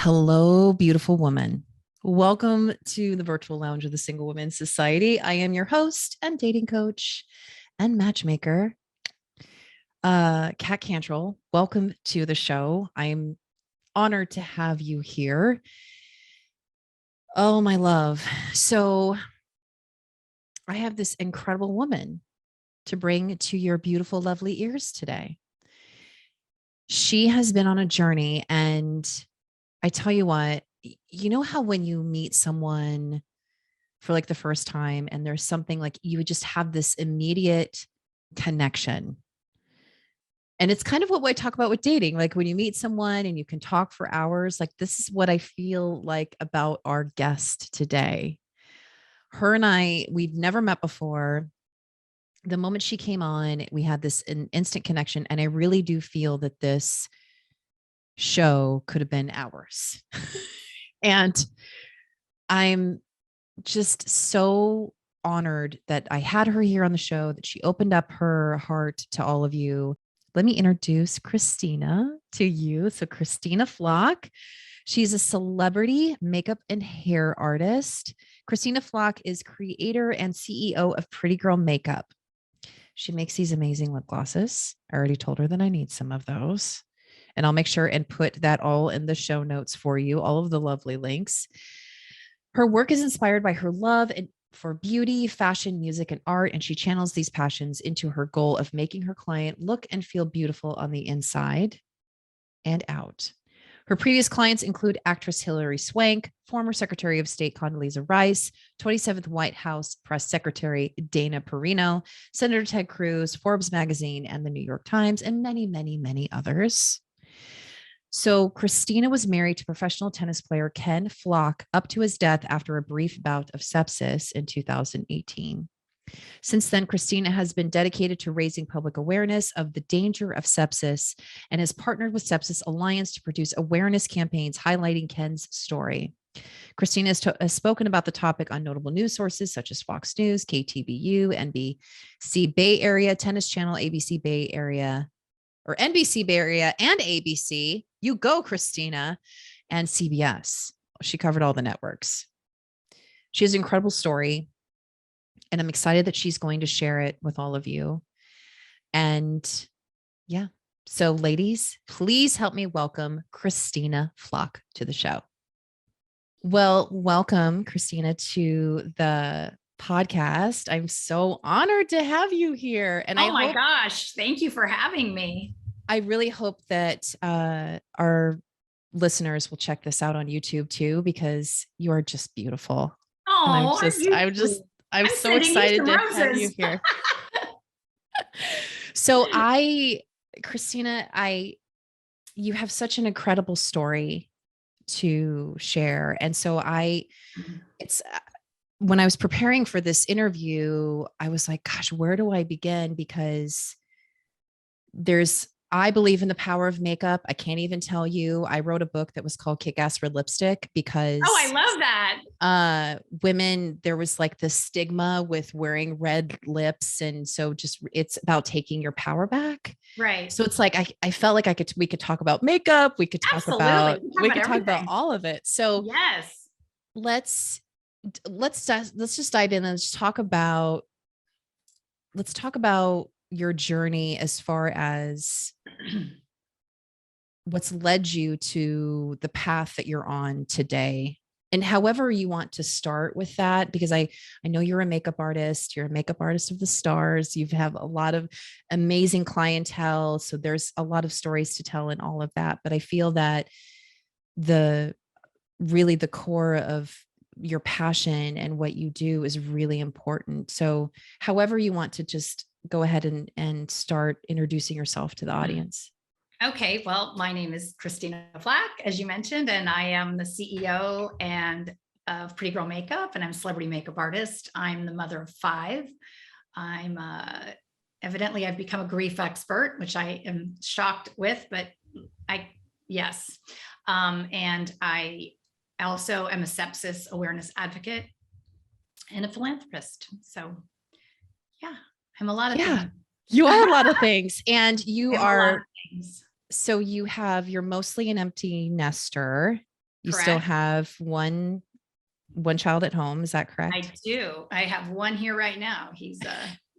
Hello, beautiful woman. Welcome to the virtual lounge of the Single Women's Society. I am your host and dating coach and matchmaker, Kat Cantrill. Welcome to the show. I'm honored to have you here. Oh, my love. So, I have this incredible woman to bring to your beautiful, lovely ears today. She has been on a journey, and I tell you what, you know how when you meet someone for like the first time and there's something like you would just have this immediate connection. And it's kind of what I talk about with dating. Like when you meet someone and you can talk for hours, like this is what I feel like about our guest today. Her and I, we've never met before. The moment she came on, we had this instant connection. And I really do feel that this show could have been ours. And I'm just so honored that I had her here on the show, that she opened up her heart to all of you. Let me introduce Christina to you. So, Christina Flock, she's a celebrity makeup and hair artist. Christina Flock is creator and CEO of Pretty Girl Makeup. She makes these amazing lip glosses. I already told her that I need some of those. And I'll make sure and put that all in the show notes for you, all of the lovely links. Her work is inspired by her love for beauty, fashion, music, and art, and she channels these passions into her goal of making her client look and feel beautiful on the inside and out. Her previous clients include actress Hilary Swank, former Secretary of State Condoleezza Rice, 27th White House Press Secretary Dana Perino, Senator Ted Cruz, Forbes magazine, and the New York Times, and many, many, many others. So Christina was married to professional tennis player Ken Flach up to his death after a brief bout of sepsis in 2018. Since then, Christina has been dedicated to raising public awareness of the danger of sepsis and has partnered with Sepsis Alliance to produce awareness campaigns highlighting Ken's story. Christina has spoken about the topic on notable news sources such as Fox News, KTBU, NBC Bay Area, Tennis Channel, ABC Bay Area, or NBC Bay Area and ABC. You go, Christina, and CBS. She covered all the networks. She has an incredible story, and I'm excited that she's going to share it with all of you. And yeah, so ladies, please help me welcome Christina Flock to the show. Well, welcome, Christina, to the podcast. I'm so honored to have you here. And oh my gosh, thank you for having me. I really hope that our listeners will check this out on YouTube too, because you are just beautiful. Oh, I'm so excited to have you here. So Christina, you have such an incredible story to share. And so it's when I was preparing for this interview, I was like, gosh, where do I begin? Because I believe in the power of makeup. I can't even tell you. I wrote a book that was called Kick-Ass Red Lipstick because I love that. Women, there was like this stigma with wearing red lips. And so it's about taking your power back. Right. So it's like, I felt like we could talk about makeup. We could talk about all of it. So yes, let's just dive in and let's talk about your journey as far as what's led you to the path that you're on today. And however you want to start with that, because I know you're a makeup artist, you're a makeup artist of the stars. You have a lot of amazing clientele. So there's a lot of stories to tell and all of that. But I feel that the core of your passion and what you do is really important. So however you want to just go ahead and start introducing yourself to the audience. Okay. Well, my name is Christina Flach, as you mentioned, and I am the CEO of Pretty Girl Makeup, and I'm a celebrity makeup artist. I'm the mother of 5. I'm evidently I've become a grief expert, which I am shocked with, but yes. And I also am a sepsis awareness advocate and a philanthropist. So yeah. I'm a lot of things. You are a lot of things. And you are, so you you're mostly an empty nester. You still Correct. have one child at home. Is that I correct? do. I have one here right now. He's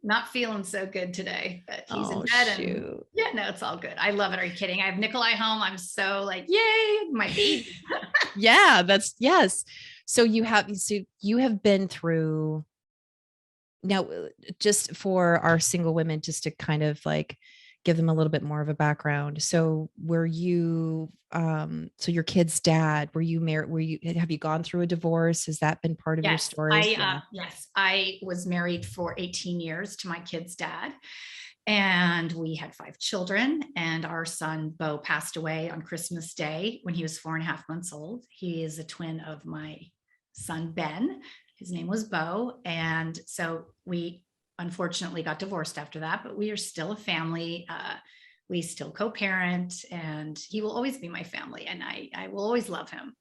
not feeling so good today, but he's in Oh, bed and shoot. yeah, no, it's all good. I love it. Are you kidding? I have Nikolai home. I'm so like, yay, my baby. Yeah, that's yes. So you have been through now, just for our single women, just to kind of like give them a little bit more of a background. So were you so your kid's dad, were you married, have you gone through a divorce? Has that been part of your Yes, story? Yeah. yes, I was married for 18 years to my kid's dad, and we had 5 children. And our son Bo passed away on Christmas Day when he was 4.5 months old. He is a twin of my son Ben. His name was Bo, and so we unfortunately got divorced after that. But we are still a family. We still co-parent, and he will always be my family, and I will always love him.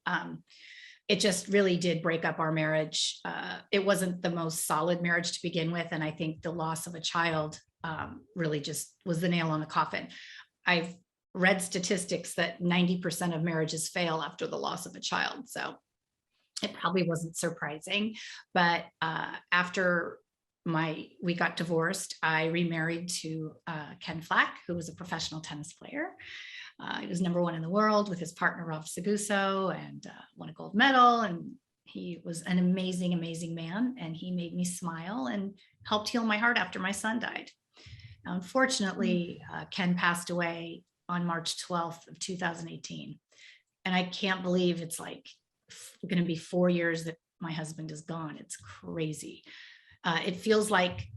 It just really did break up our marriage. It wasn't the most solid marriage to begin with. And I think the loss of a child really just was the nail on the coffin. I've read statistics that 90% of marriages fail after the loss of a child. So it probably wasn't surprising. But after we got divorced, I remarried to Ken Flach, who was a professional tennis player. He was #1 in the world with his partner, Ralph Seguso, and won a gold medal. And he was an amazing, amazing man. And he made me smile and helped heal my heart after my son died. Now, unfortunately, Ken passed away on March 12th of 2018. And I can't believe it's like going to be 4 years that my husband is gone. It's crazy. It feels like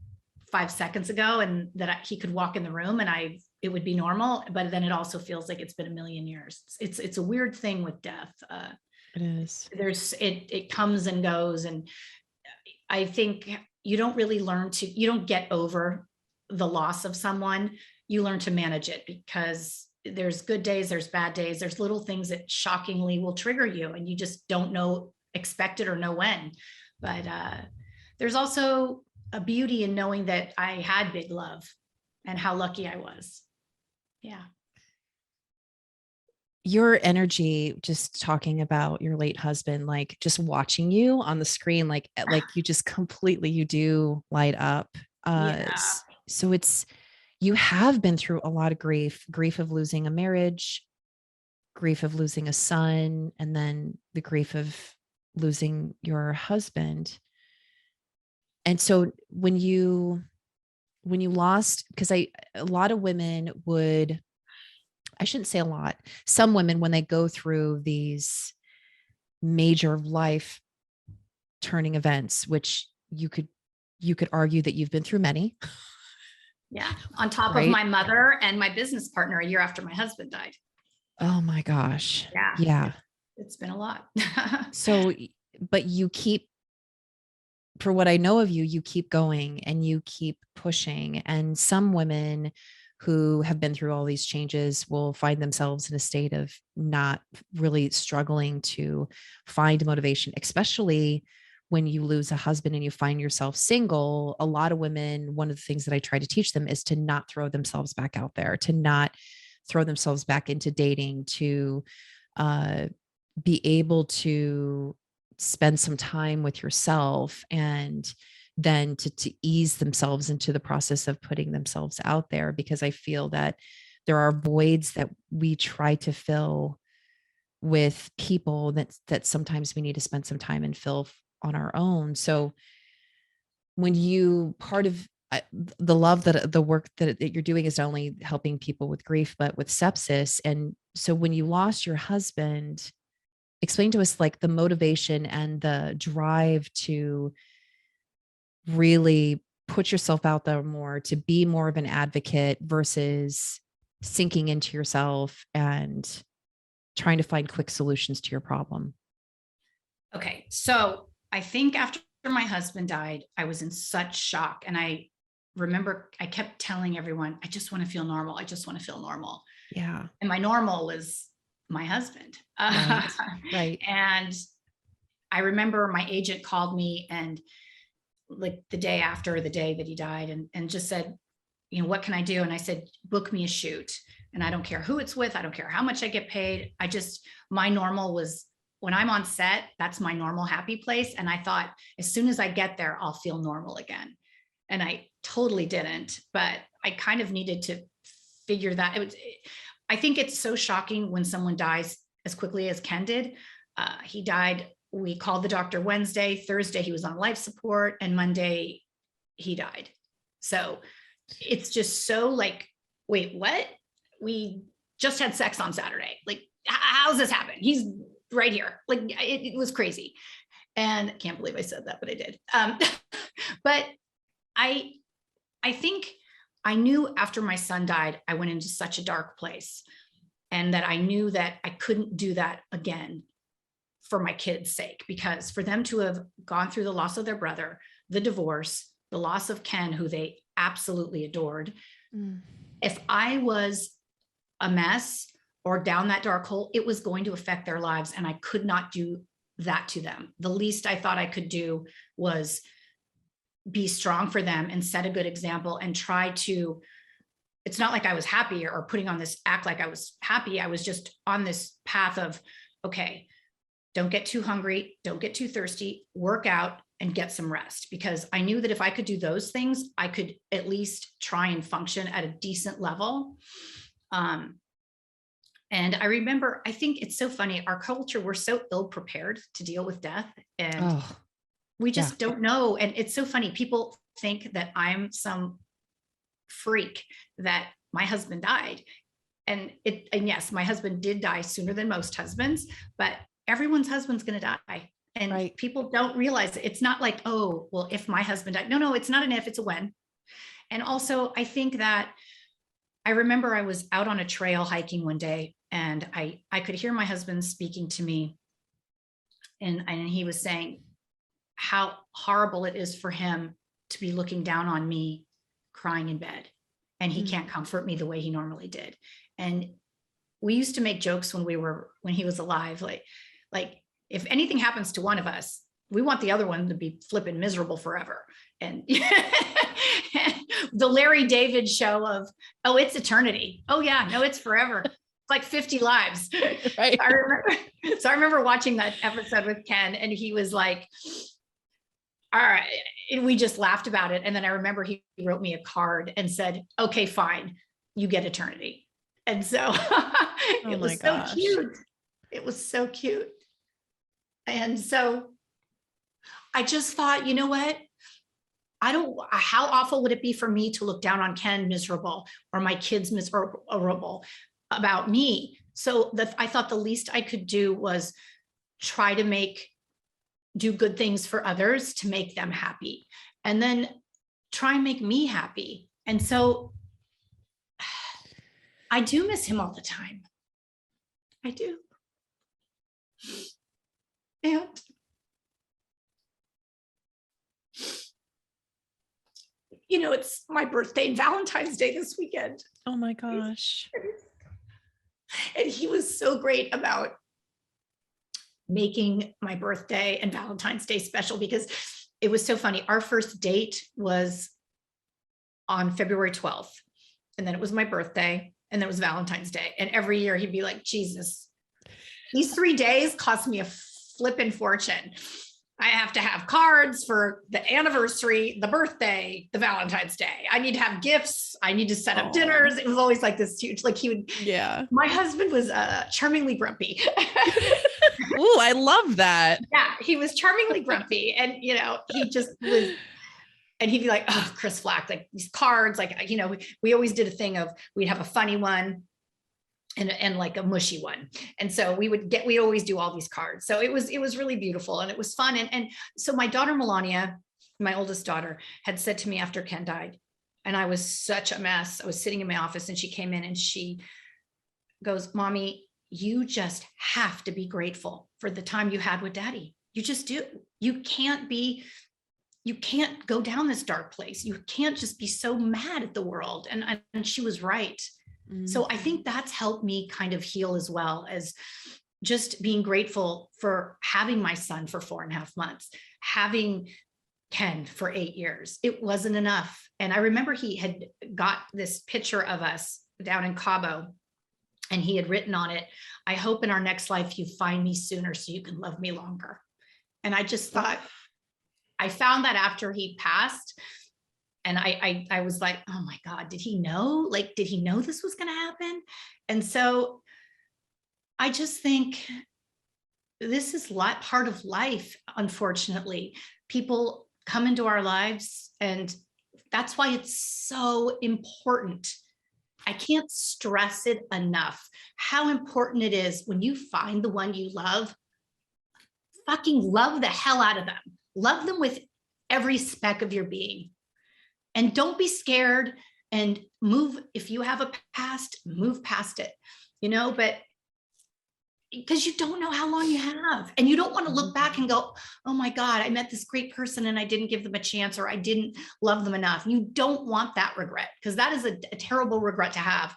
5 seconds ago, and that he could walk in the room and it would be normal. But then it also feels like it's been a million years. It's a weird thing with death. It is. It comes and goes, and I think you don't really you don't get over the loss of someone. You learn to manage it, because there's good days, there's bad days, there's little things that shockingly will trigger you, and you just don't expect it or know when. But there's also a beauty in knowing that I had big love and how lucky I was. Yeah. Your energy, just talking about your late husband, like just watching you on the screen, like you just completely, you do light up. Yeah. So you have been through a lot of grief of losing a marriage, grief of losing a son, and then the grief of losing your husband. And so when you lost, because a lot of women would, I shouldn't say a lot, some women, when they go through these major life turning events, which you could argue that you've been through many. Yeah. On top of Right. my mother and my business partner a year after my husband died. Oh my gosh. Yeah. Yeah. It's been a lot. So, but you keep, for what I know of you, you keep going and you keep pushing. And some women who have been through all these changes will find themselves in a state of not really struggling to find motivation, especially when you lose a husband and you find yourself single. A lot of women, one of the things that I try to teach them is to not throw themselves back out there, to not throw themselves back into dating, to uh, be able to spend some time with yourself, and then to ease themselves into the process of putting themselves out there, because I feel that there are voids that we try to fill with people that sometimes we need to spend some time and fill on our own. So when you part of the love that the work that you're doing is not only helping people with grief, but with sepsis. And so when you lost your husband, explain to us like the motivation and the drive to really put yourself out there more, to be more of an advocate versus sinking into yourself and trying to find quick solutions to your problem. Okay. So I think after my husband died, I was in such shock. And I remember I kept telling everyone, I just want to feel normal. I just want to feel normal. Yeah. And my normal was my husband. Right. Right. And I remember my agent called me, and like the day after the day that he died, and just said, what can I do? And I said, book me a shoot. And I don't care who it's with. I don't care how much I get paid. My normal was when I'm on set, that's my normal happy place. And I thought, as soon as I get there, I'll feel normal again. And I totally didn't, but I kind of needed to figure that. I think it's so shocking when someone dies as quickly as Ken did. He died. We called the doctor Wednesday, Thursday, he was on life support, and Monday he died. So it's just so like, wait, what? We just had sex on Saturday. Like, how's this happen? He's right here. Like, it was crazy. And I can't believe I said that, but I did. But I think I knew after my son died, I went into such a dark place, and that I knew that I couldn't do that again for my kids' sake, because for them to have gone through the loss of their brother, the divorce, the loss of Ken, who they absolutely adored. If I was a mess or down that dark hole, it was going to affect their lives, and I could not do that to them. The least I thought I could do was be strong for them and set a good example and try to, it's not like I was happy or putting on this act like I was happy. I was just on this path of, okay, don't get too hungry, don't get too thirsty, work out and get some rest, because I knew that if I could do those things, I could at least try and function at a decent level. And I remember, I think it's so funny, our culture, we're so ill prepared to deal with death, and we just don't know. And it's so funny, people think that I'm some freak that my husband died. And yes, my husband did die sooner than most husbands, but everyone's husband's going to die. And people don't realize it. It's not like, oh, well, if my husband died. No, it's not an if, it's a when. And also, I think that I remember I was out on a trail hiking one day, and I could hear my husband speaking to me. And he was saying how horrible it is for him to be looking down on me crying in bed, and he can't comfort me the way he normally did. And we used to make jokes when he was alive, like if anything happens to one of us, we want the other one to be flipping miserable forever. And the Larry David show of, oh, it's eternity. Oh yeah, no, it's forever. It's like 50 lives. Right. So I remember watching that episode with Ken, and he was like, all right. And we just laughed about it. And then I remember he wrote me a card and said, okay, fine, you get eternity. And so it was so cute. It was so cute. And so I just thought, you know what? How awful would it be for me to look down on Ken miserable, or my kids miserable about me? So I thought the least I could do was try to do good things for others to make them happy, and then try and make me happy. And so I do miss him all the time. I do. And it's my birthday and Valentine's Day this weekend. Oh my gosh. And he was so great about making my birthday and Valentine's Day special, because it was so funny. Our first date was on February 12th. And then it was my birthday, and then it was Valentine's Day. And every year he'd be like, Jesus, these 3 days cost me a flipping fortune. I have to have cards for the anniversary, the birthday, the Valentine's Day. I need to have gifts. I need to set up dinners. It was always like this huge, like my husband was charmingly grumpy. Oh, I love that. Yeah, he was charmingly grumpy. And, he just was, and he'd be like, oh, Chris Flach, like these cards, like, we always did a thing of, we'd have a funny one and like a mushy one. And so we always do all these cards. So it was really beautiful, and it was fun. And so my daughter, Melania, my oldest daughter, had said to me after Ken died, and I was such a mess. I was sitting in my office, and she came in and she goes, Mommy, you just have to be grateful for the time you had with Daddy. You just do. You can't go down this dark place. You can't just be so mad at the world. And she was right. So I think that's helped me kind of heal, as well as just being grateful for having my son for 4.5 months, having Ken for 8 years. It wasn't enough. And I remember he had got this picture of us down in Cabo, And he had written on it, "I hope in our next life you find me sooner so you can love me longer." And I just thought, I found that after he passed. And I was like, oh my God, did he know? Like, did he know this was going to happen? And so I just think this is part of life. Unfortunately, people come into our lives, and that's why it's so important. I can't stress it enough how important it is when you find the one you love. Fucking love the hell out of them. Love them with every speck of your being. And don't be scared, and move. If you have a past, move past it, but because you don't know how long you have, and you don't want to look back and go, oh my God, I met this great person and I didn't give them a chance, or I didn't love them enough. You don't want that regret, because that is a terrible regret to have.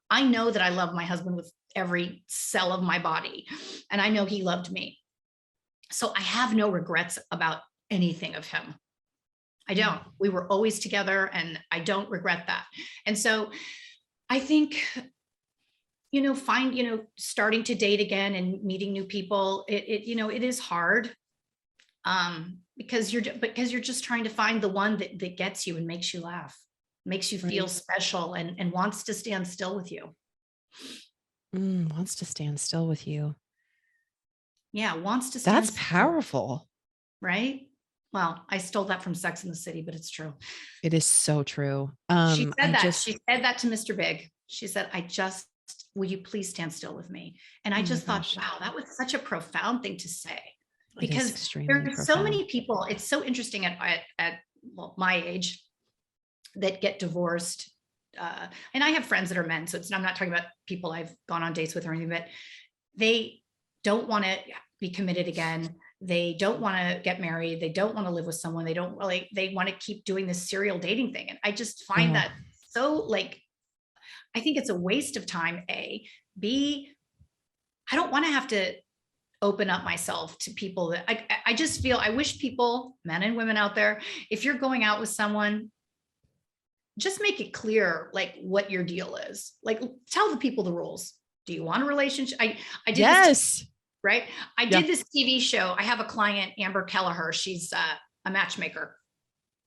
I know that I love my husband with every cell of my body, and I know he loved me. So I have no regrets about anything of him. I don't. We were always together, and I don't regret that. And so I think, starting to date again and meeting new people, it is hard, because you're just trying to find the one that gets you and makes you laugh, makes you feel special, and wants to stand still with you. Wants to stand still with you. Yeah, wants to stand That's still. powerful. Right? Well, I stole that from Sex and the City, but it's true. It is so true. She said that to Mr. Big. She said, will you please stand still with me? And I just thought, wow, that was such a profound thing to say, because there are so many people. It's so interesting at my age that get divorced. And I have friends that are men, so I'm not talking about people I've gone on dates with or anything, but they don't want to be committed again. They don't want to get married. They don't want to live with someone. They want to keep doing this serial dating thing. And I just find that so, I think it's a waste of time. A, B, I don't want to have to open up myself to people that I just feel, I wish people, men and women out there, if you're going out with someone, just make it clear, what your deal is. Tell the people the rules. Do you want a relationship? I did this. Right. I did this TV show. I have a client, Amber Kelleher. She's a matchmaker.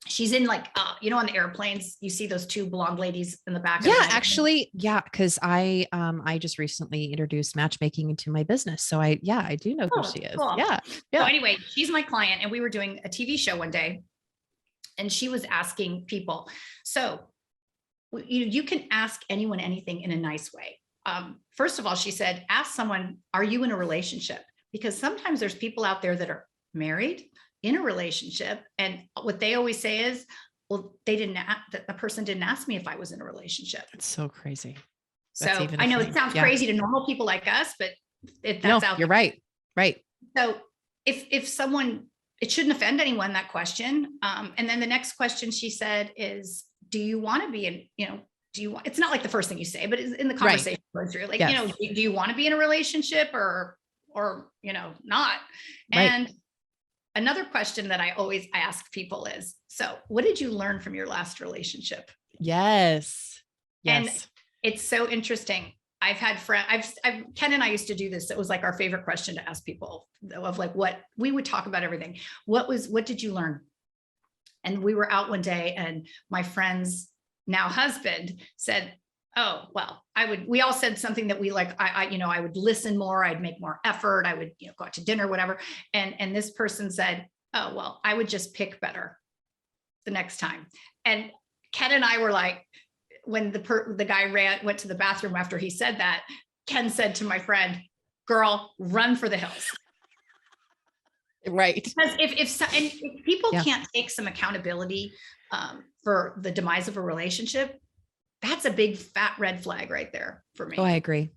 She's in on the airplanes, you see those two blonde ladies in the back. Yeah, actually. Yeah. Cause I just recently introduced matchmaking into my business. So I do know who she is. Cool. Yeah. So anyway, she's my client, and we were doing a TV show one day, and she was asking people. So you can ask anyone anything in a nice way. First of all, she said, ask someone, are you in a relationship? Because sometimes there's people out there that are married, in a relationship, and what they always say is, well, the person didn't ask me if I was in a relationship. It's so crazy. So I know it sounds crazy to normal people like us, but that's out there. You're right. Right. So if someone, it shouldn't offend anyone, that question. And then the next question she said is, do you want to be in, it's not like the first thing you say, but it's in the conversation goes through, do you want to be in a relationship or not? And another question that I ask people is, so what did you learn from your last relationship? Yes. And it's so interesting. I've had friends, Ken and I used to do this. It was our favorite question to ask people, of what we would talk about, everything. What did you learn? And we were out one day, and my friend's now husband said, oh, well, we all said something that we I would listen more. I'd make more effort. I would, go out to dinner, whatever. And this person said, oh, well, I would just pick better the next time. And Ken and I were like, when the guy went to the bathroom after he said that, Ken said to my friend, girl, run for the hills. Right. Because if people can't take some accountability for the demise of a relationship, that's a big fat red flag right there for me. Oh, I agree.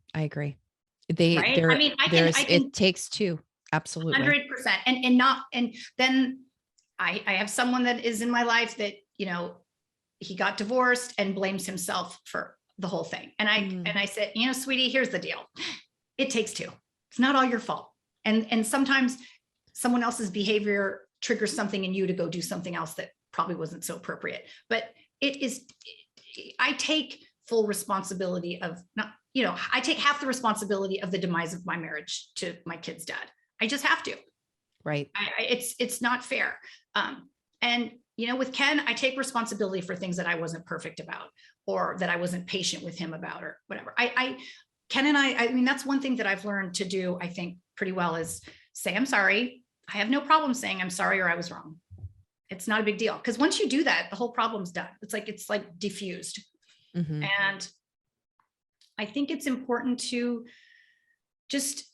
It takes two. Absolutely. 100%. And then I have someone that is in my life that, he got divorced and blames himself for the whole thing. And I said, sweetie, here's the deal. It takes two. It's not all your fault. And sometimes someone else's behavior triggers something in you to go do something else that probably wasn't so appropriate. But I take full responsibility of I take half the responsibility of the demise of my marriage to my kid's dad. I just have to. Right. It's not fair. And with Ken, I take responsibility for things that I wasn't perfect about, or that I wasn't patient with him about, or whatever. Ken and I mean, that's one thing that I've learned to do, I think, pretty well, is say, I'm sorry. I have no problem saying I'm sorry, or I was wrong. It's not a big deal. Because once you do that, the whole problem's done. It's like diffused. Mm-hmm. And I think it's important to just,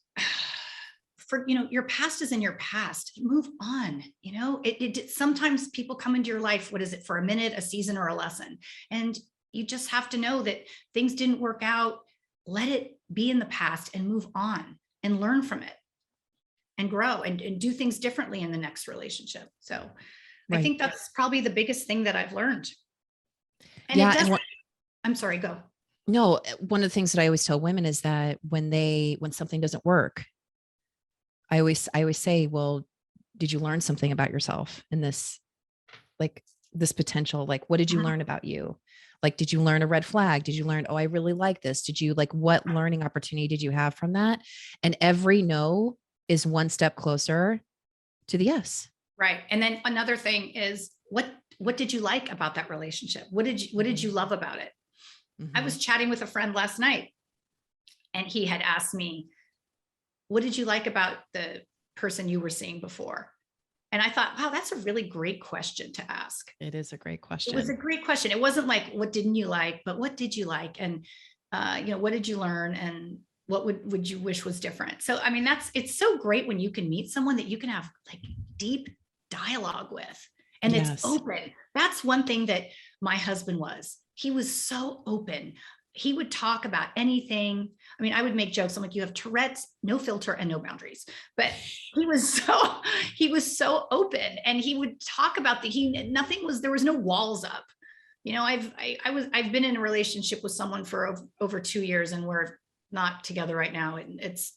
your past is in your past. Move on. Sometimes people come into your life, what is it, for a minute, a season, or a lesson. And you just have to know that things didn't work out. Let it be in the past and move on and learn from it and grow and do things differently in the next relationship. So right. I think that's probably the biggest thing that I've learned. And yeah. I'm sorry, go. No, one of the things that I always tell women is that when something doesn't work, I always say, well, did you learn something about yourself in this, this potential? Like, what did you learn about you? Like, did you learn a red flag? Did you learn, oh, I really like this? Did you what learning opportunity did you have from that? And every no is one step closer to the yes. Right. And then another thing is, what did you like about that relationship? What did you love about it? Mm-hmm. I was chatting with a friend last night, and he had asked me, what did you like about the person you were seeing before? And I thought, wow, that's a really great question to ask. It is a great question. It was a great question. It wasn't like, what didn't you like, but what did you like? And, what did you learn? And what would you wish was different? So, I mean, it's so great when you can meet someone that you can have deep dialogue with, and it's open. That's one thing that my husband was. He was so open. He would talk about anything. I mean, I would make jokes. I'm like, you have Tourette's, no filter, and no boundaries. But he was so open, and he would talk about there was no walls up. I've been in a relationship with someone for over 2 years, and we're not together right now. And it's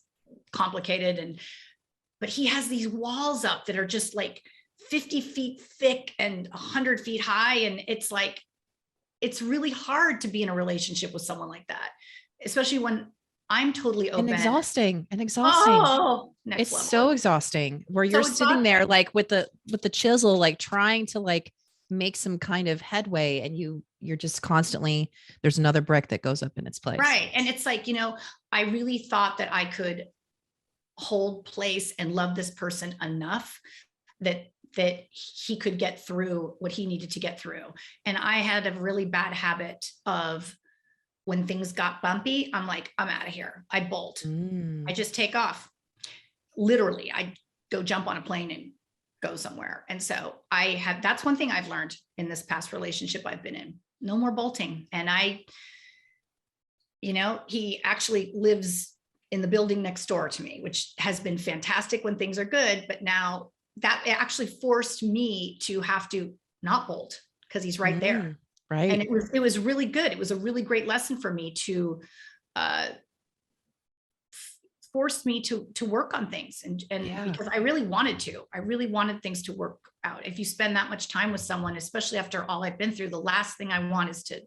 complicated. But he has these walls up that are just 50 feet thick and 100 feet high. And it's really hard to be in a relationship with someone like that, especially when I'm totally open. And exhausting. Oh, it's level. So exhausting where you're sitting there with the chisel, trying to make some kind of headway, and you're just constantly, there's another brick that goes up in its place. Right. And it's I really thought that I could hold place and love this person enough that he could get through what he needed to get through. And I had a really bad habit of, when things got bumpy, I'm like, I'm out of here. I bolt. I just take off. Literally, I go jump on a plane and go somewhere. And so that's one thing I've learned in this past relationship I've been in. No more bolting. And he actually lives in the building next door to me, which has been fantastic when things are good. But now that actually forced me to have to not bolt, because he's right there. Right. And it was really good. It was a really great lesson for me to force me to work on things. And because I really wanted things to work out. If you spend that much time with someone, especially after all I've been through, the last thing I want is to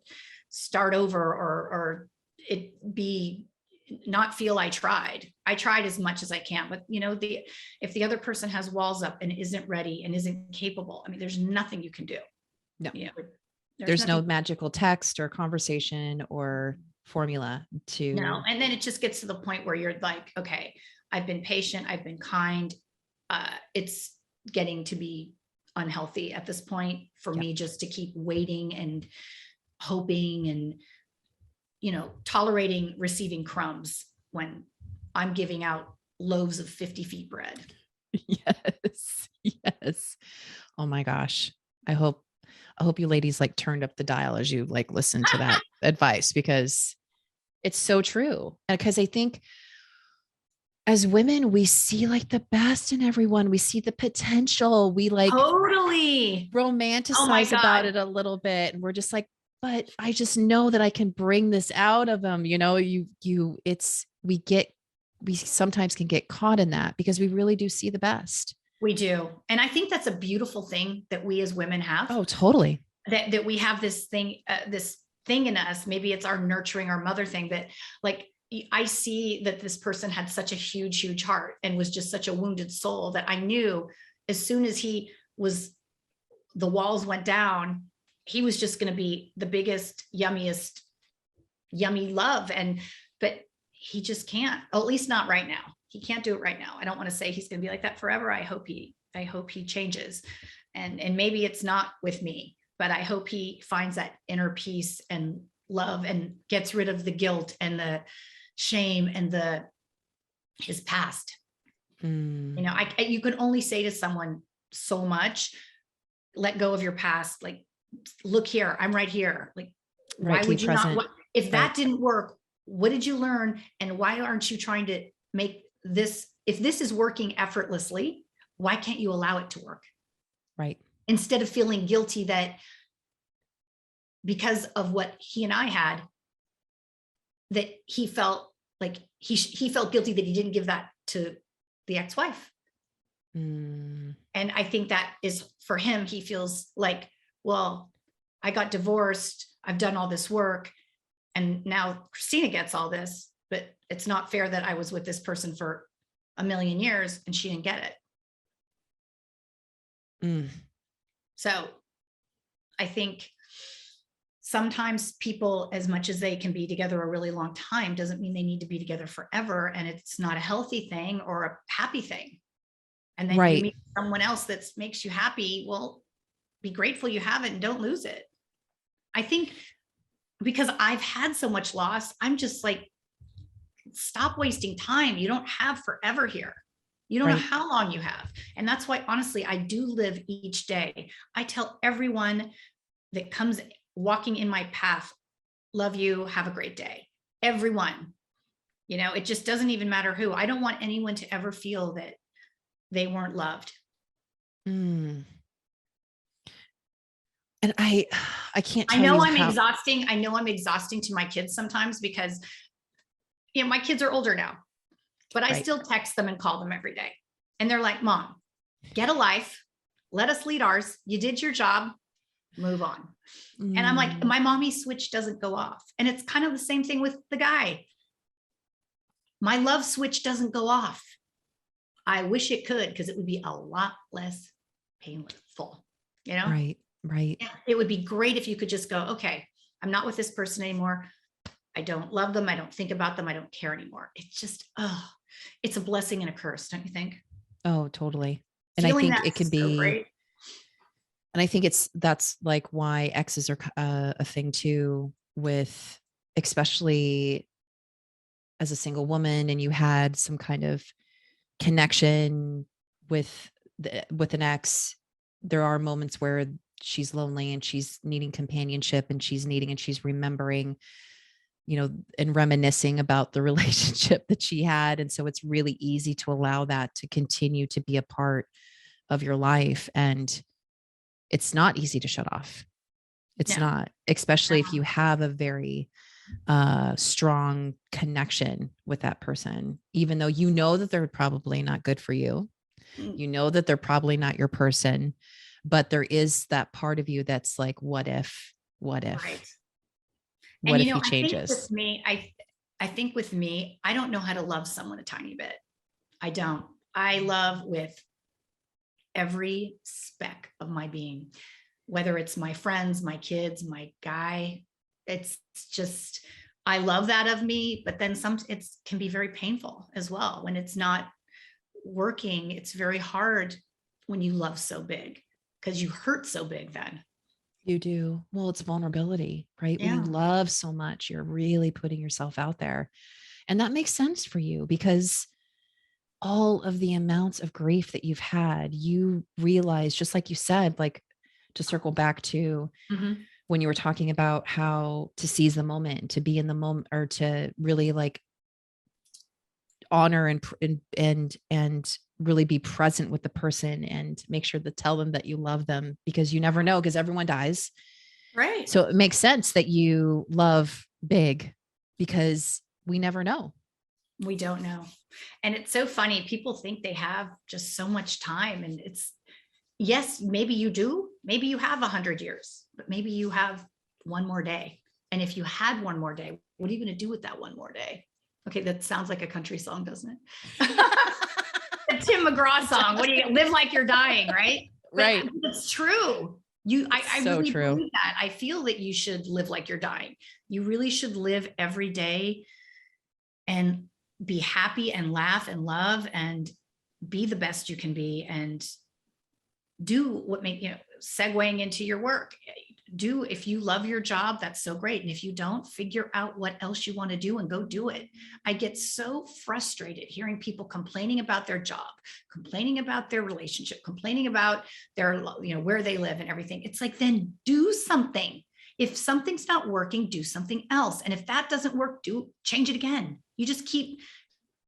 start over or it be not feel I tried as much as I can, but if the other person has walls up and isn't ready and isn't capable, I mean, there's nothing you can do. No, there's no magical text or conversation or formula to. No. And then it just gets to the point where you're like, okay, I've been patient. I've been kind. It's getting to be unhealthy at this point for me, just to keep waiting and hoping and, tolerating receiving crumbs when I'm giving out loaves of 50 feet bread. Yes. Oh my gosh. I hope you ladies turned up the dial as you listen to that advice, because it's so true. Because I think as women, we see the best in everyone. We see the potential. We totally romanticize about it a little bit. And we're just but I just know that I can bring this out of them. We sometimes can get caught in that because we really do see the best. We do. And I think that's a beautiful thing that we as women have. Oh, totally. That we have this thing, this thing in us. Maybe it's our nurturing, our mother thing, that like, I see that this person had such a huge, huge heart and was just such a wounded soul that I knew as soon as the walls went down, he was just going to be the biggest, yummiest, yummy love. But he just can't, at least not right now. He can't do it right now. I don't want to say he's going to be like that forever. I hope he changes. And maybe it's not with me, but I hope he finds that inner peace and love and gets rid of the guilt and the shame and his past. You know, you can only say to someone so much, let go of your past. Like, look here, I'm right here. Like, Right, why keep would you present. not, if Right. that didn't work, what did you learn? And why aren't you trying to make this, if this is working effortlessly, why can't you allow it to work? Right. Instead of feeling guilty that because of what he and I had, that he felt like he felt guilty that he didn't give that to the ex-wife. And I think that is for him, he feels like, well, I got divorced, I've done all this work, and now Christina gets all this, but it's not fair that I was with this person for a million years and she didn't get it. So I think sometimes people, as much as they can be together a really long time, doesn't mean they need to be together forever. And it's not a healthy thing or a happy thing. And then you meet someone else that makes you happy. Well, be grateful you have it and don't lose it. I think because I've had so much loss, I'm just like, stop wasting time. You don't have forever here. You don't know how long you have. And that's why, honestly, I do live each day. I tell everyone that comes walking in my path, love you, have a great day. Everyone, you know, it just doesn't even matter who. I don't want anyone to ever feel that they weren't loved. And I can't tell I know you I'm how exhausting. I know I'm exhausting to my kids sometimes because, you know, my kids are older now, but I still text them and call them every day. And they're like, Mom, get a life. Let us lead ours. You did your job. Move on. And I'm like, my mommy switch doesn't go off. And it's kind of the same thing with the guy. My love switch doesn't go off. I wish it could, because it would be a lot less painful, you know? Right. It would be great if you could just go, okay, I'm not with this person anymore. I don't love them. I don't think about them. I don't care anymore. It's just, it's a blessing and a curse, don't you think? Oh, totally. And Feeling I think it can be, great. and I think that's like why exes are a thing too, with, especially as a single woman and you had some kind of connection with an ex. There are moments where she's lonely and she's needing companionship and she's remembering, you know, and reminiscing about the relationship that she had. And so it's really easy to allow that to continue to be a part of your life. And it's not easy to shut off. It's not, especially if you have a very strong connection with that person, even though you know that they're probably not good for you. You know that they're probably not your person, but there is that part of you that's like, what if, what if he changes? I think with me, I don't know how to love someone a tiny bit. I don't. I love with every speck of my being, whether it's my friends, my kids, my guy. It's just, I love that of me, but then it can be very painful as well. When it's not working, it's very hard when you love so big, because you hurt so big then. You do. Well, it's vulnerability, right? When you love so much, you're really putting yourself out there. And that makes sense for you, because all of the amounts of grief that you've had, you realize, just like you said, like, to circle back to when you were talking about how to seize the moment, to be in the moment, or to really like honor and really be present with the person and make sure to tell them that you love them, because you never know, because everyone dies. Right. So it makes sense that you love big, because we never know. We don't know. And it's so funny. People think they have just so much time, and it's, yes, maybe you do. Maybe you have 100 years, but maybe you have one more day. And if you had one more day, what are you going to do with that one more day? Okay, that sounds like a country song, doesn't it? The Tim McGraw song. What do you live like you're dying, right? Right. But it's true. I So really true. believe that. I feel that you should live like you're dying. You really should live every day and be happy and laugh and love and be the best you can be and do what make, segueing into your work. If you love your job, that's so great. And if you don't, figure out what else you want to do and go do it. I get so frustrated hearing people complaining about their job, complaining about their relationship, complaining about their, where they live and everything. It's like, then do something. If something's not working, do something else. And if that doesn't work, change it again. You just keep,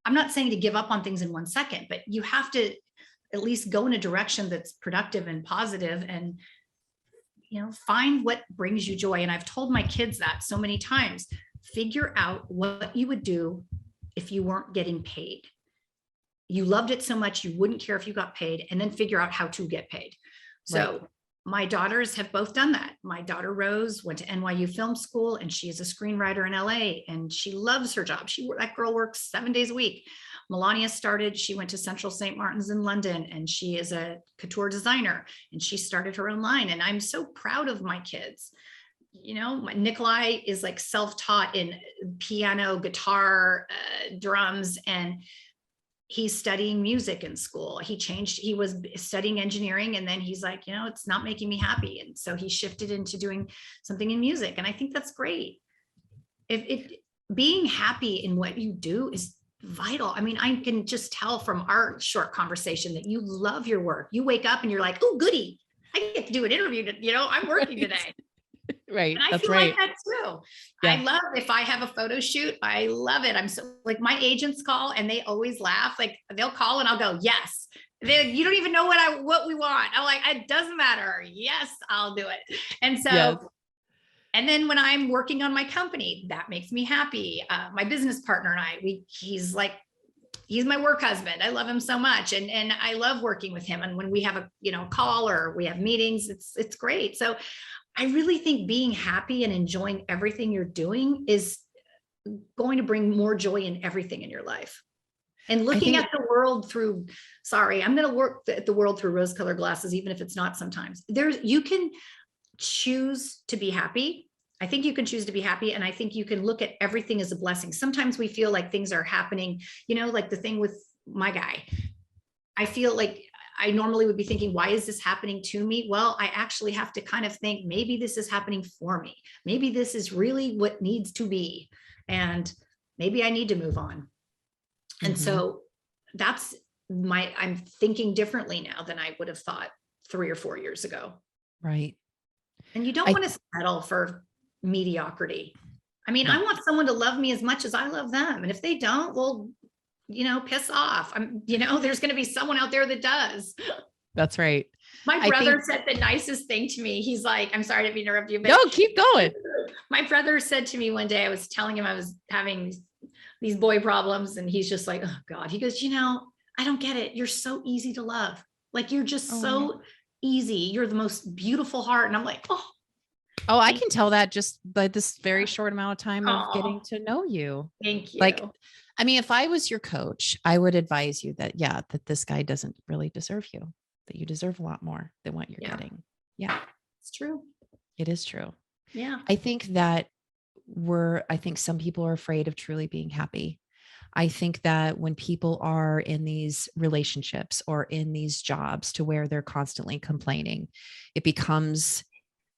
I'm not saying to give up on things in 1 second, but you have to at least go in a direction that's productive and positive and find what brings you joy. And I've told my kids that so many times. Figure out what you would do if you weren't getting paid. You loved it so much you wouldn't care if you got paid, and then figure out how to get paid. So right. My daughters have both done that. My daughter Rose went to NYU Film School, and she is a screenwriter in LA, and she loves her job. That girl works 7 days a week. Melania she went to Central St. Martin's in London, and she is a couture designer, and she started her own line. And I'm so proud of my kids. Nikolai is like self-taught in piano, guitar, drums, and he's studying music in school. He was studying engineering, and then he's like, it's not making me happy. And so he shifted into doing something in music. And I think that's great. Being happy in what you do is vital. I mean, I can just tell from our short conversation that you love your work. You wake up and you're like, oh, goody, I get to do an interview. I'm working today. Right. And I That's feel right. like that too. Yeah. I love if I have a photo shoot, I love it. I'm so like, my agents call and they always laugh. Like they'll call and I'll go, yes. You don't even know what we want. I'm like, it doesn't matter. Yes, I'll do it. And so, yes. And then when I'm working on my company, that makes me happy. My business partner and he's my work husband. I love him so much. And I love working with him. And when we have a, call or we have meetings, it's great. So I really think being happy and enjoying everything you're doing is going to bring more joy in everything in your life. And looking at the world through, I'm going to work at the world through rose-colored glasses, even if it's not sometimes. You can choose to be happy. I think you can choose to be happy. And I think you can look at everything as a blessing. Sometimes we feel like things are happening, like the thing with my guy. I feel like I normally would be thinking, why is this happening to me? Well, I actually have to kind of think, maybe this is happening for me. Maybe this is really what needs to be. And maybe I need to move on. And so I'm thinking differently now than I would have thought 3 or 4 years ago. Right. And you don't want to settle for mediocrity. I mean, no. I want someone to love me as much as I love them. And if they don't, well, piss off. There's going to be someone out there that does. That's right. My brother said the nicest thing to me. He's like, I'm sorry to interrupt you, but no, keep going. My brother said to me one day, I was telling him I was having these boy problems, and he's just like, oh God. He goes, I don't get it. You're so easy to love. Like, you're just so easy. You're the most beautiful heart. And I'm like, oh, I can tell that just by this very short amount of time of getting to know you. Thank you. Like, I mean, if I was your coach, I would advise you that this guy doesn't really deserve you, that you deserve a lot more than what you're getting. Yeah. It's true. It is true. Yeah. I think that I think some people are afraid of truly being happy. I think that when people are in these relationships or in these jobs to where they're constantly complaining, it becomes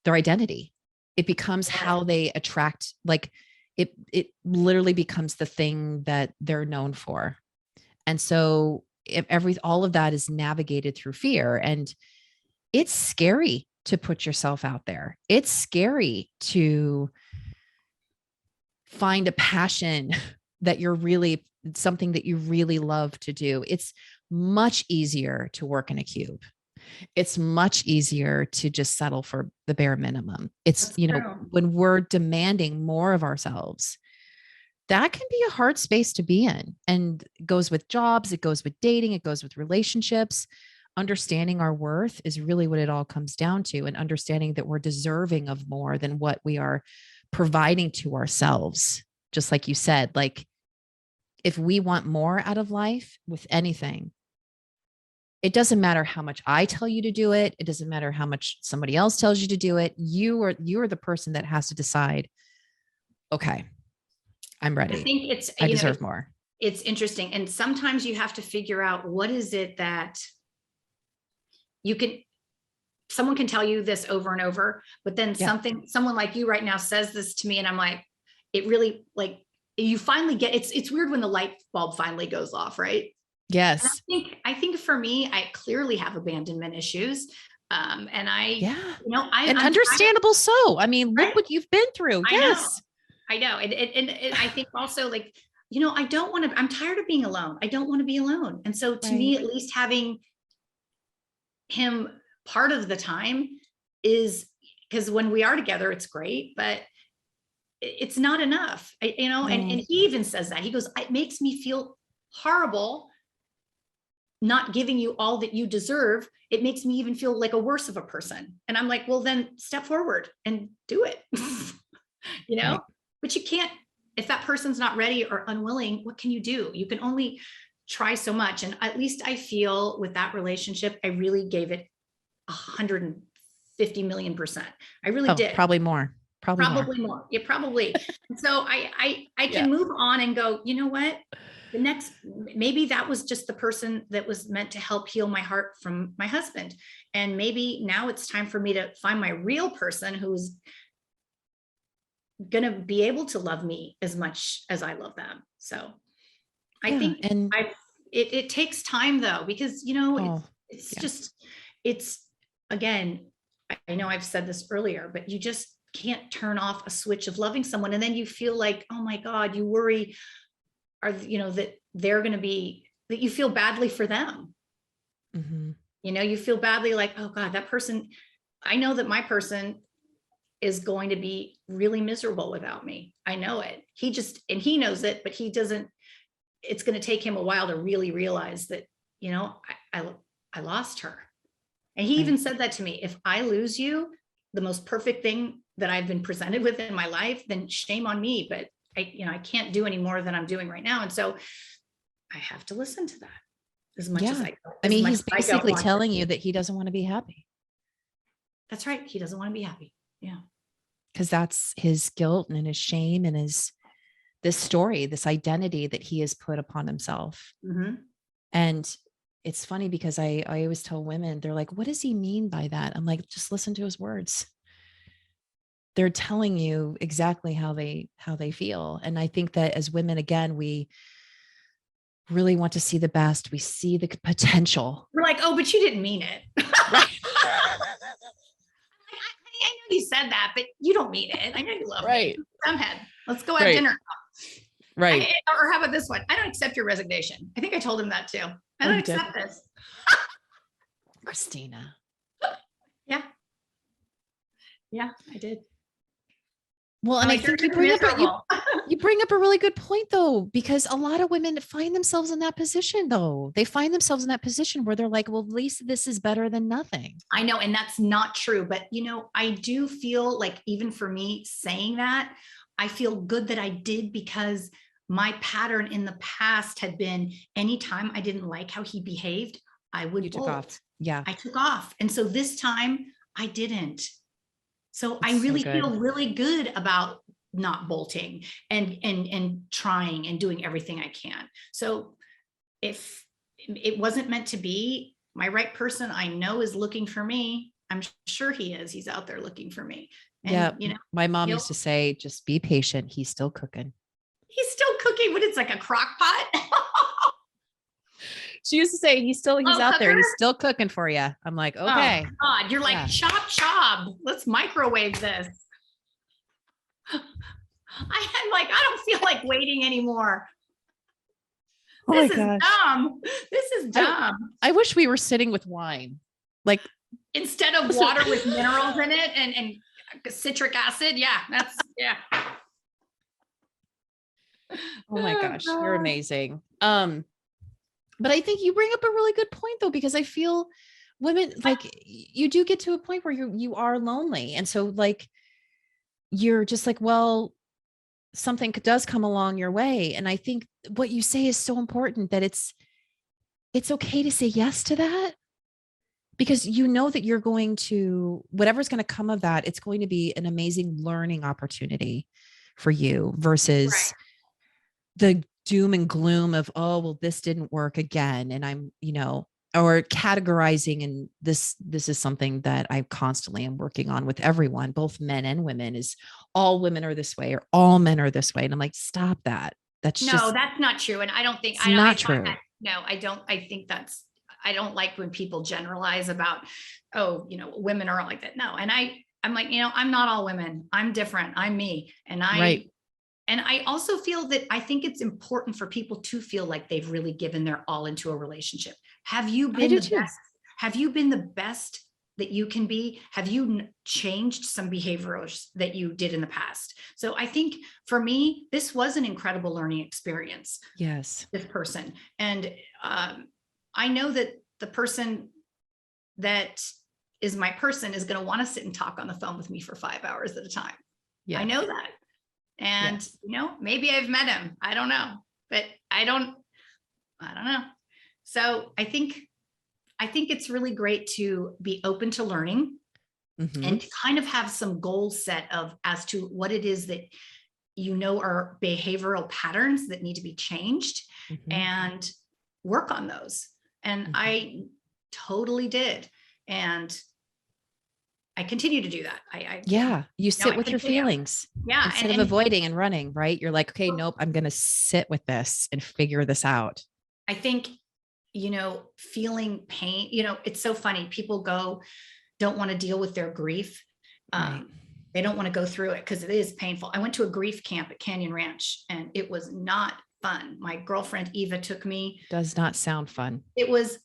their identity. It becomes how they attract, like it literally becomes the thing that they're known for. And so if all of that is navigated through fear, and it's scary to put yourself out there. It's scary to find a passion that something that you really love to do. It's much easier to work in a cube. It's much easier to just settle for the bare minimum. It's, when we're demanding more of ourselves, that can be a hard space to be in. And it goes with jobs, it goes with dating, it goes with relationships. Understanding our worth is really what it all comes down to, and understanding that we're deserving of more than what we are providing to ourselves, just like you said, like if we want more out of life with anything, it doesn't matter how much I tell you to do it. It doesn't matter how much somebody else tells you to do it. You are the person that has to decide, okay, I'm I ready. think it's, I deserve more. It's interesting. And sometimes you have to figure out what is it that someone can tell you this over and over, but then someone like you right now says this to me and I'm like, it really, like, you finally get, it's weird when the light bulb finally goes off, right? Yes. I think for me, I clearly have abandonment issues. And I'm understandable. So, I mean, look what you've been through. Yes. I know. And I think also, like, I'm tired of being alone. I don't want to be alone. And so to me, at least having him part of the time is, because when we are together, it's great, but it's not enough, and he even says that. He goes, it makes me feel horrible not giving you all that you deserve. It makes me even feel like a worse of a person. And I'm like, well, then step forward and do it. But you can't, if that person's not ready or unwilling, what can you do? You can only try so much. And at least I feel with that relationship, I really gave it 150 million%. I really did. Probably more. Probably more. Yeah, probably. So I can move on and go, you know what? Maybe that was just the person that was meant to help heal my heart from my husband. And maybe now it's time for me to find my real person who's going to be able to love me as much as I love them. So I think it takes time though, because, it's again, I know I've said this earlier, but you just can't turn off a switch of loving someone. And then you feel like, oh my God, you worry, that they're going to be, that you feel badly for them. Mm-hmm. You feel badly like, oh God, that person, I know that my person is going to be really miserable without me. I know it. And he knows it, but he doesn't, it's going to take him a while to really realize that, I lost her. And he even said that to me, if I lose you, the most perfect thing that I've been presented with in my life, then shame on me. But I can't do any more than I'm doing right now. And so I have to listen to that as much as I go. He's basically telling you that he doesn't want to be happy. That's right. He doesn't want to be happy. Yeah. Because that's his guilt and his shame and this story, this identity that he has put upon himself. Mm-hmm. And it's funny because I always tell women, they're like, what does he mean by that? I'm like, just listen to his words. They're telling you exactly how they feel. And I think that as women, again, we really want to see the best. We see the potential. We're like, oh, but you didn't mean it. Right. I know you said that, but you don't mean it. I know you love me. Dumbhead. Let's go have dinner. Right. Or how about this one? I don't accept your resignation. I think I told him that too. I don't accept this. Christina. Yeah. Yeah, I did. Well, and I think you bring up a really good point though, because a lot of women find themselves in that position though. They find themselves in that position where they're like, well, at least this is better than nothing. I know. And that's not true. But, I do feel like even for me saying that, I feel good that I did, because my pattern in the past had been anytime I didn't like how he behaved, I would bolt. Took off. Yeah. I took off. And so this time I didn't. So I really feel really good about not bolting and trying and doing everything I can. So if it wasn't meant to be, my right person I know is looking for me. I'm sure he is. He's out there looking for me. And, my mom used to say, just be patient. He's still cooking. He's still cooking. What, it's like a crock pot? She used to say, he's out there. He's still cooking for you. I'm like, okay. Oh, God, you're like, chop. Let's microwave this. I'm like, I don't feel like waiting anymore. Oh this is dumb. This is dumb. I wish we were sitting with wine. Like, instead of water with minerals in it and citric acid. Yeah, yeah. Oh my gosh, you're amazing. But I think you bring up a really good point though, because I feel women, like, you do get to a point where you are lonely. And so like, you're just like, well, something does come along your way. And I think what you say is so important, that it's okay to say yes to that, because you know that you're going to, whatever's going to come of that, it's going to be an amazing learning opportunity for you, versus Right. the doom and gloom of, oh, well, this didn't work again. And or categorizing. And this is something that I constantly am working on with everyone, both men and women, is all women are this way or all men are this way. And I'm like, stop that. That's No, just, that's not true. And I don't think it's I not find that, true. no, I don't, I think that's, I don't like when people generalize about, oh, women are like that. No. And I'm like, I'm not all women. I'm different. I'm me. Right. And I also feel that I think it's important for people to feel like they've really given their all into a relationship. Have you I been do the too. best? Have you been the best that you can be? Have you changed some behaviors that you did in the past? So I think for me, this was an incredible learning experience, Yes. this person. And I know that the person that is my person is going to want to sit and talk on the phone with me for 5 hours at a time. I Yes. know that. And, Yes. maybe I've met him. I don't know, but I don't know. So I think it's really great to be open to learning Mm-hmm. and to kind of have some goals set of as to what it is that are behavioral patterns that need to be changed, Mm-hmm. and work on those. And Mm-hmm. I totally did. And I continue to do that. Yeah. You sit I with your continue. feelings Yeah. instead of avoiding and running, right? You're like, okay, nope, I'm going to sit with this and figure this out. I think, feeling pain, it's so funny. People don't want to deal with their grief. Right. They don't want to go through it because it is painful. I went to a grief camp at Canyon Ranch and it was not fun. My girlfriend Eva took me. Does not sound fun. It was,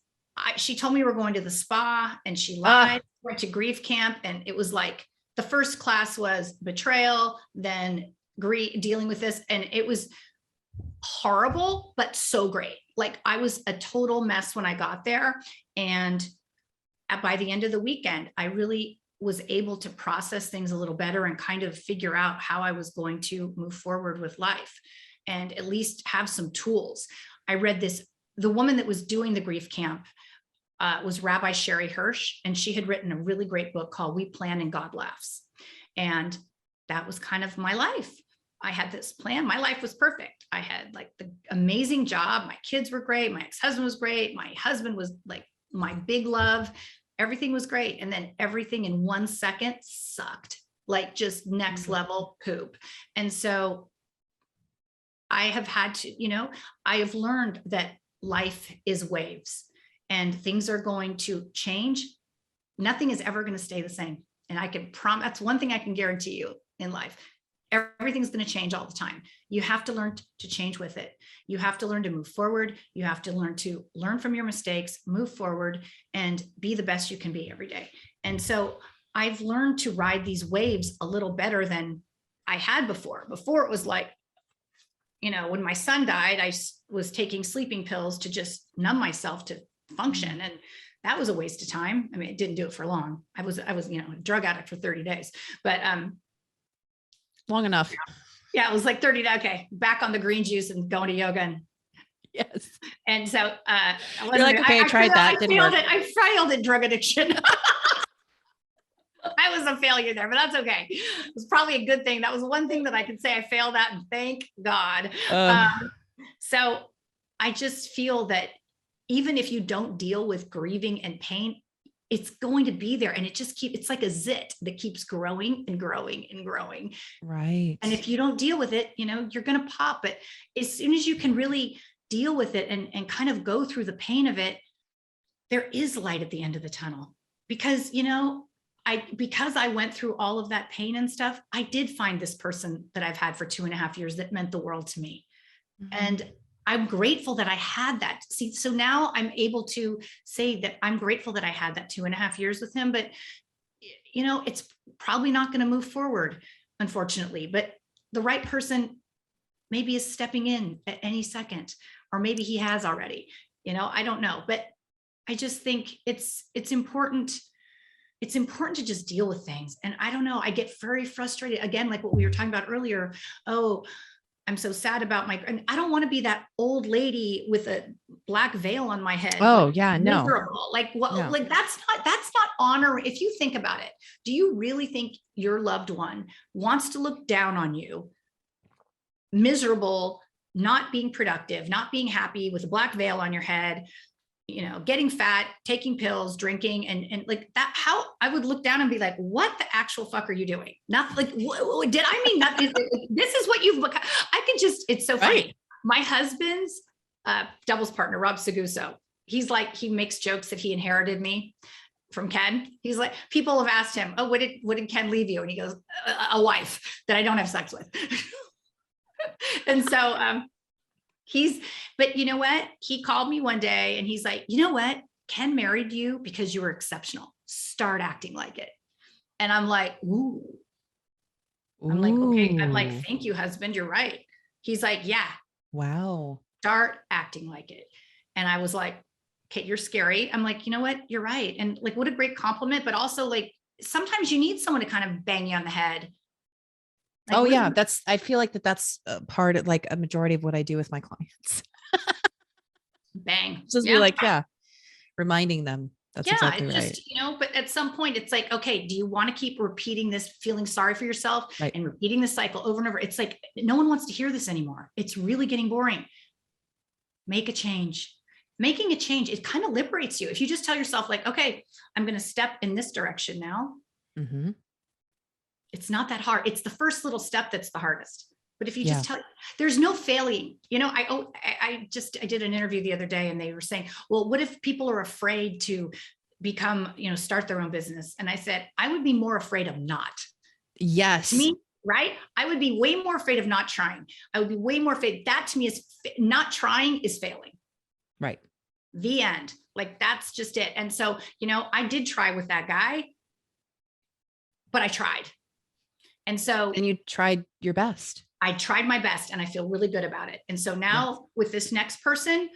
she told me we were going to the spa and she lied. Ah, Went to grief camp and it was like the first class was betrayal, then dealing with this. And it was horrible, but so great. Like I was a total mess when I got there. And by the end of the weekend, I really was able to process things a little better and kind of figure out how I was going to move forward with life and at least have some tools. I read this, the woman that was doing the grief camp was Rabbi Sherry Hirsch, and she had written a really great book called We Plan and God Laughs. And that was kind of my life. I had this plan. My life was perfect. I had like the amazing job. My kids were great. My ex-husband was great. My husband was like my big love. Everything was great. And then everything in 1 second sucked, like just next level poop. And so I have had to, I have learned that life is waves and things are going to change. Nothing is ever going to stay the same. And I can promise, that's one thing I can guarantee you in life. Everything's going to change all the time. You have to learn to change with it. You have to learn to move forward. You have to learn from your mistakes, move forward, and be the best you can be every day. And so I've learned to ride these waves a little better than I had before. Before it was like, when my son died, I was taking sleeping pills to just numb myself to function. And that was a waste of time. I mean, it didn't do it for long. I was, a drug addict for 30 days, but, long enough. yeah, it was like 30 days. Okay. Back on the green juice and going to yoga. And Yes. And so, You're like, okay, I tried that. Didn't work. I failed at drug addiction. I was a failure there, but that's okay. It was probably a good thing. That was one thing that I could say I failed at, and thank God. So I just feel that even if you don't deal with grieving and pain, it's going to be there, and it's like a zit that keeps growing and growing and growing. Right. And if you don't deal with it, you're going to pop. But as soon as you can really deal with it and kind of go through the pain of it, there is light at the end of the tunnel. Because, because I went through all of that pain and stuff, I did find this person that I've had for 2.5 years that meant the world to me. Mm-hmm. And I'm grateful that I had that. See, so now I'm able to say that I'm grateful that I had that 2.5 years with him, but it's probably not going to move forward, unfortunately, but the right person maybe is stepping in at any second, or maybe he has already, I don't know, but I just think it's important it's important to just deal with things. And I don't know, I get very frustrated again, like what we were talking about earlier. Oh, I'm so sad about and I don't want to be that old lady with a black veil on my head. Oh like, yeah, no. miserable. Like what? No. Like that's not honor. If you think about it, do you really think your loved one wants to look down on you, miserable, not being productive, not being happy, with a black veil on your head, getting fat, taking pills, drinking, and like that? How I would look down and be like, what the actual fuck are you doing? Nothing. Like, did I mean nothing? This is what you've become. I could just, it's so funny. Right. My husband's doubles partner, Rob Seguso, he's like, he makes jokes that he inherited me from Ken. He's like, people have asked him, oh, what did Ken leave you? And he goes, a wife that I don't have sex with. And so, but you know what? He called me one day and he's like, you know what? Ken married you because you were exceptional. Start acting like it. And I'm like, ooh. I'm like, okay. I'm like, thank you, husband. You're right. He's like, yeah. Wow. Start acting like it. And I was like, okay, you're scary. I'm like, you know what? You're right. And like, what a great compliment. But also like, sometimes you need someone to kind of bang you on the head. Like, oh yeah, I feel like that's a part of like a majority of what I do with my clients. Bang. Just be like, yeah, reminding them. That's exactly right. Just, but at some point it's like, okay, do you want to keep repeating this, feeling sorry for yourself and repeating the cycle over and over? It's like, no one wants to hear this anymore. It's really getting boring. Make a change. Making a change, it kind of liberates you. If you just tell yourself like, okay, I'm going to step in this direction now. Mm-hmm. It's not that hard. It's the first little step that's the hardest. But if you just there's no failing. I did an interview the other day and they were saying, well, what if people are afraid to become, start their own business? And I said, I would be more afraid of not. Yes. To me, right? I would be way more afraid of not trying. I would be way more afraid. That to me is not trying is failing. Right. The end. Like, that's just it. And so, I did try with that guy, but I tried. And so, and you tried your best. I tried my best and I feel really good about it. And so now with this next person,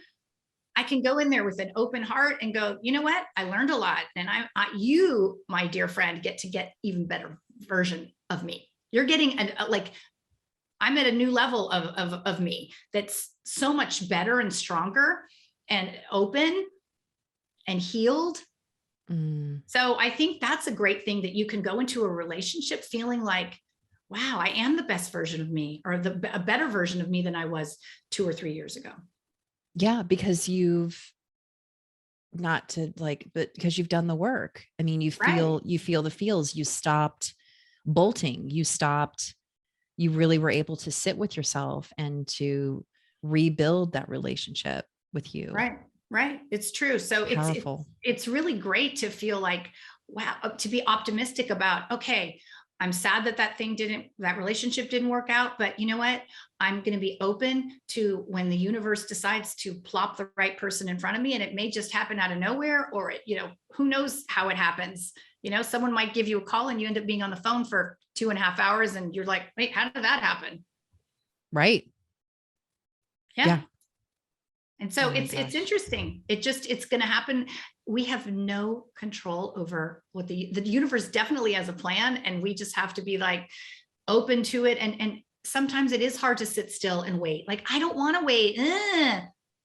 I can go in there with an open heart and go, you know what? I learned a lot. And you, my dear friend, get even better version of me. You're getting I'm at a new level of me that's so much better and stronger and open and healed. So I think that's a great thing, that you can go into a relationship feeling like, wow, I am the best version of me, or a better version of me than I was 2 or 3 years ago. Yeah, because but because you've done the work. I mean, you feel the feels. You stopped bolting. You really were able to sit with yourself and to rebuild that relationship with you. Right. It's true. So it's really great to feel like, wow, to be optimistic about, okay, I'm sad that relationship didn't work out, but you know what? I'm going to be open to when the universe decides to plop the right person in front of me, and it may just happen out of nowhere, or who knows how it happens. Someone might give you a call and you end up being on the phone for 2.5 hours and you're like, wait, how did that happen? Right. Yeah. And so it's interesting. It's going to happen. We have no control over what the universe definitely has a plan, and we just have to be like open to it. And sometimes it is hard to sit still and wait. Like, I don't want to wait.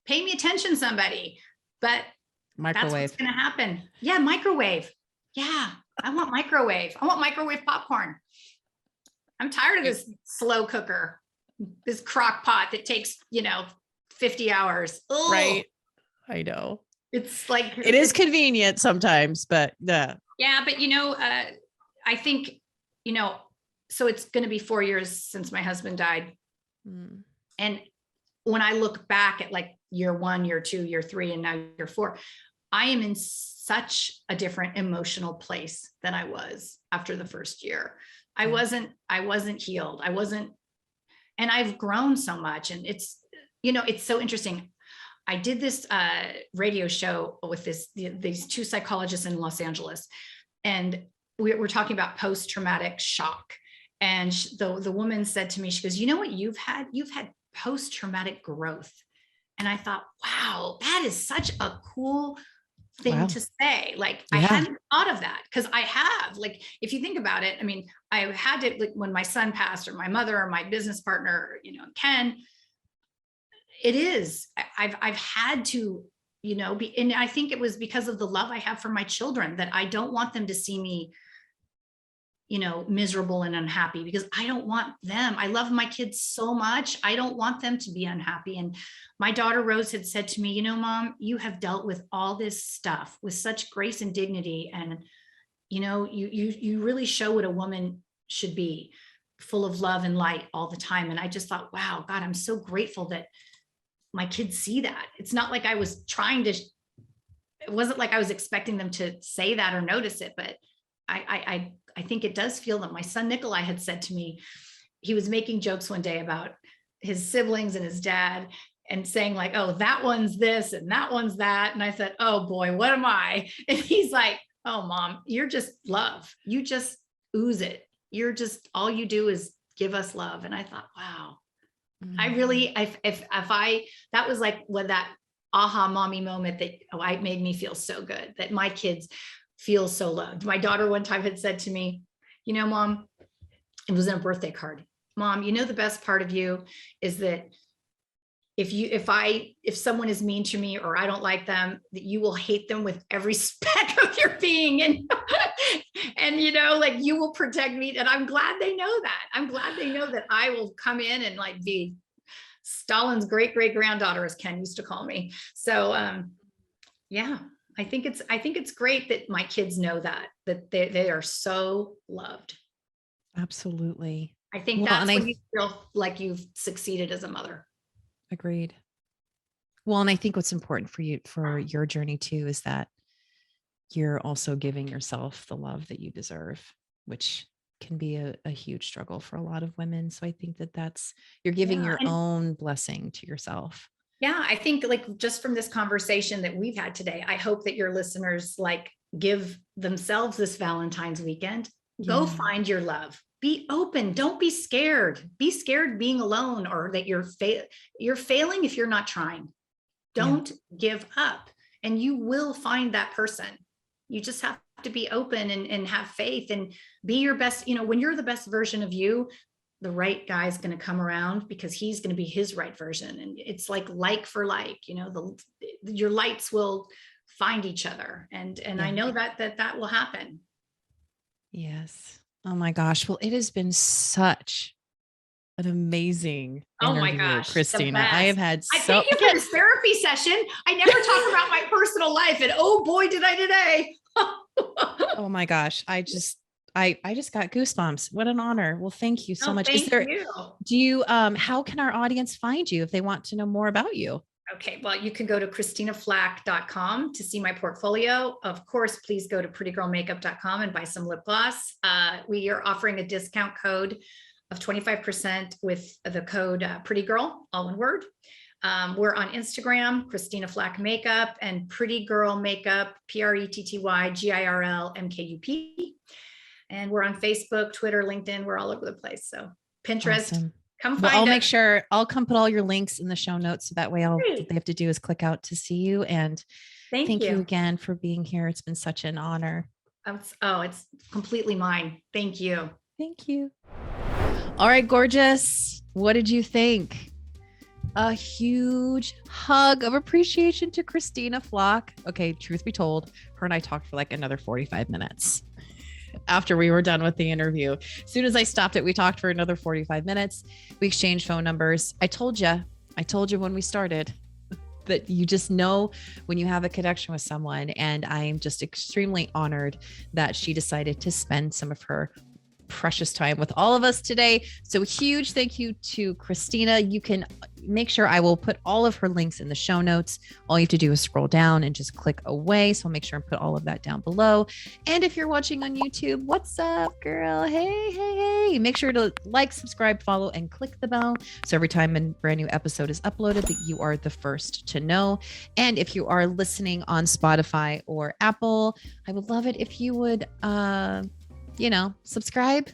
Pay me attention, somebody. But microwave. That's what's going to happen. Yeah, microwave. Yeah, I want microwave. I want microwave popcorn. I'm tired of this slow cooker, this crock pot that takes 50 hours. Ugh. Right. I know. It's like, it is convenient sometimes, but yeah, but I think, so it's going to be 4 years since my husband died. And when I look back at like year 1, year 2, year 3, and now year 4, I am in such a different emotional place than I was after the first year. I wasn't healed. And I've grown so much, and it's so interesting. I did this radio show with these 2 psychologists in Los Angeles, and we're talking about post-traumatic shock. And the woman said to me, she goes, you know what you've had? You've had post-traumatic growth. And I thought, wow, that is such a cool thing Wow. to say. Like, I Yeah. hadn't thought of that, because I have, like, if you think about it, I mean, I had to, like, when my son passed, or my mother, or my business partner, Ken, it is, I've had to, be, and I think it was because of the love I have for my children, that I don't want them to see me, miserable and unhappy, because I don't want them. I love my kids so much. I don't want them to be unhappy. And my daughter Rose had said to me, Mom, you have dealt with all this stuff with such grace and dignity. And, you really show what a woman should be, full of love and light all the time. And I just thought, wow, God, I'm so grateful that my kids see that. It's not like I was trying to, it wasn't like I was expecting them to say that or notice it, but I think it does feel that. My son Nikolai had said to me, he was making jokes one day about his siblings and his dad, and saying like, oh, that one's this and that one's that. And I said, oh boy, what am I? And he's like, oh, Mom, you're just love. You just ooze it. You're just, all you do is give us love. And I thought, wow, I really, that was like what that aha mommy moment that made me feel so good, that my kids feel so loved. My daughter one time had said to me, Mom, it was in a birthday card, Mom, the best part of you is that if someone is mean to me, or I don't like them, that you will hate them with every speck of your being. And like, you will protect me. And I'm glad they know that. I'm glad they know that I will come in and like be Stalin's great granddaughter, as Ken used to call me. So yeah, I think it's great that my kids know that they are so loved. Absolutely. I think that's when you feel like you've succeeded as a mother. Agreed. Well, and I think what's important for you, for your journey too, is that you're also giving yourself the love that you deserve, which can be a huge struggle for a lot of women. So I think that you're giving your own blessing to yourself. Yeah. I think, like, just from this conversation that we've had today, I hope that your listeners like give themselves this Valentine's weekend, go find your love, be open. Don't be scared. Be scared being alone, or that you're failing if you're not trying. Don't give up, and you will find that person. You just have to be open and have faith and be your best. When you're the best version of you, the right guy's going to come around, because he's going to be his right version. And it's like for like, your lights will find each other. And I know that will happen. Yes. Oh my gosh. Well, it has been such an amazing interview, my gosh, Christina. I have had I thank you for this therapy session. I never talk about my personal life, and oh boy, did I today. Oh my gosh. I just got goosebumps. What an honor. Well, thank you so much. How can our audience find you if they want to know more about you? Okay, well, you can go to ChristinaFlack.com to see my portfolio. Of course, please go to PrettyGirlMakeup.com and buy some lip gloss. We are offering a discount code of 25% with the code PrettyGirl, all one word. We're on Instagram, Christina Flock Makeup, and Pretty Girl Makeup, PrettyGirlMkup. And we're on Facebook, Twitter, LinkedIn. We're all over the place. So Pinterest. Awesome. Come find I'll us. make sure I'll come put all your links in the show notes. So that way all they have to do is click out to see you. And thank you again for being here. It's been such an honor. It's completely mine. Thank you. Thank you. All right, gorgeous. What did you think? A huge hug of appreciation to Christina Flock. Okay, truth be told, her and I talked for like another 45 minutes. After we were done with the interview, as soon as I stopped it, we talked for another 45 minutes. We exchanged phone numbers. I told you when we started that you just know when you have a connection with someone. And I'm just extremely honored that she decided to spend some of her precious time with all of us today. So huge thank you to Christina. You can make sure I will put all of her links in the show notes. All you have to do is scroll down and just click away. So I'll make sure and put all of that down below. And if you're watching on YouTube, what's up, girl? Hey. Make sure to like, subscribe, follow, and click the bell. So every time a brand new episode is uploaded, that you are the first to know. And if you are listening on Spotify or Apple, I would love it if you would, subscribe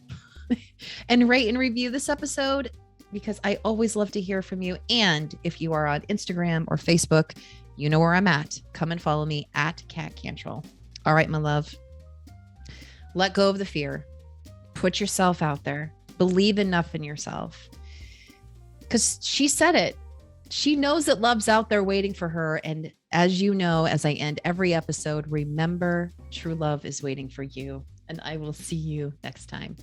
and rate and review this episode, because I always love to hear from you. And if you are on Instagram or Facebook, You know where I'm at. Come and follow me at Cantrill. All right, my love. Let go of the fear. Put yourself out there. Believe enough in yourself. Because she said it. She knows that love's out there waiting for her. And as you know, as I end every episode, remember, true love is waiting for you. And I will see you next time.